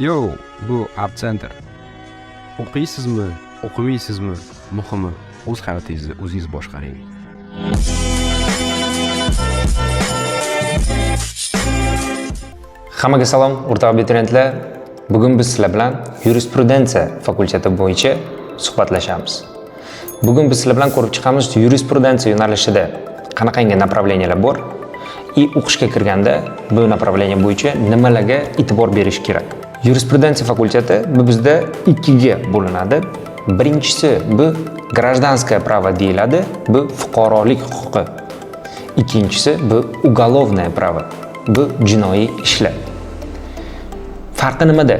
Yo, bu App Center. O'qiysizmi, o'qimaysizmi? Muhimi, o'z hayotingizni o'zingiz boshqaring. Hammaga salom, o'rtoq abituriyentlar. Bugun biz sizlar bilan yurisprudensiya fakulteti bo'yicha suhbatlashamiz. Bugun biz sizlar bilan ko'rib chiqamiz yurisprudensiya yo'nalishida qanaqangi направлениялар bor и o'qishga kirganda bu направление bo'yicha nimalarga e'tibor berish kerak. Yurisprudensiya fakulteti bu bizda ikkiga bo'linadi. Birinchisi bu гражданское право deyiladi, bu fuqarolik huquqi. Ikkinchisi bu уголовное право, bu jinoiy ishlar. Farqi nimada?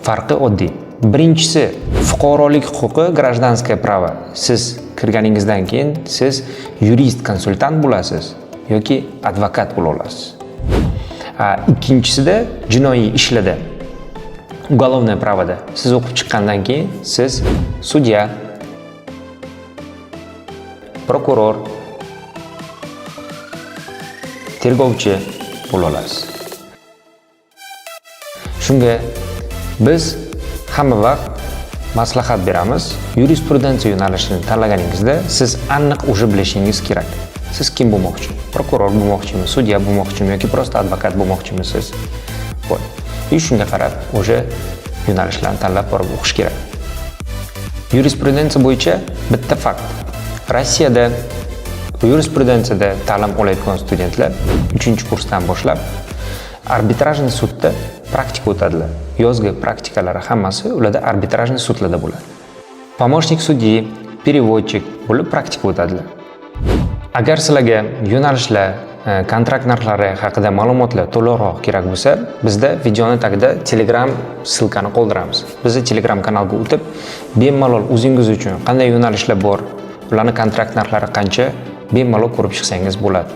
Farqi oddiy. Birinchisi fuqarolik huquqi, гражданское право. Siz kirganingizdan keyin siz yurist, konsultant bo'lasiz yoki advokat bo'la olasiz. Ikkinchisida jinoiy ishlarda, уголовное правоda siz o'qib chiqqandan keyin siz sudya, prokuror, tergovchi bo'la olasiz. Shunga biz hamma vaqt maslahat beramiz. Yurisprudensiya yo'nalishini tanlaganingizda siz aniq o'sha bilishingiz kerak. Siz kim bo'lmoqchi? Prokuror bo'lmoqchimi, sudya bo'lmoqchimi yoki prosta advokat bo'lmoqchimisiz? Bo'l. Shunga qarab o'sha yo'nalishlarni tanlab borib o'qish kerak. Yurisprudensiya bo'yicha bitta fakt. Rossiyada yurisprudensiyada ta'lim olayotgan studentlar 3-kursdan boshlab arbitrajniy sudda praktika o'tadilar. Yozgi praktikalari hammasi ularda arbitrajniy sudlarda bo'ladi. Помощник судьи, переводчик bo'lib praktika o'tadilar. Agar sizlarga yo'nalishlar, kontrakt narxlari haqida ma'lumotlar to'liqroq kerak bo'lsa, bizda videoning tagida Telegram silkani qoldiramiz. Bizni Telegram kanalga o'tib, bemalol o'zingiz uchun qanday yo'nalishlar bor, ularning kontrakt narxlari qancha, bemalol ko'rib chiqsangiz bo'ladi.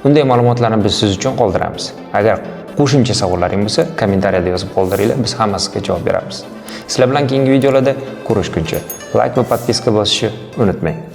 Bunday ma'lumotlarni biz siz uchun qoldiramiz. Agar qo'shimcha savollaring bo'lsa, kommentariyada yozib qoldiringlar, biz hammasiga javob beramiz. Sizlar bilan keyingi videolarda ko'rishguncha like va podpiska bosishni unutmang.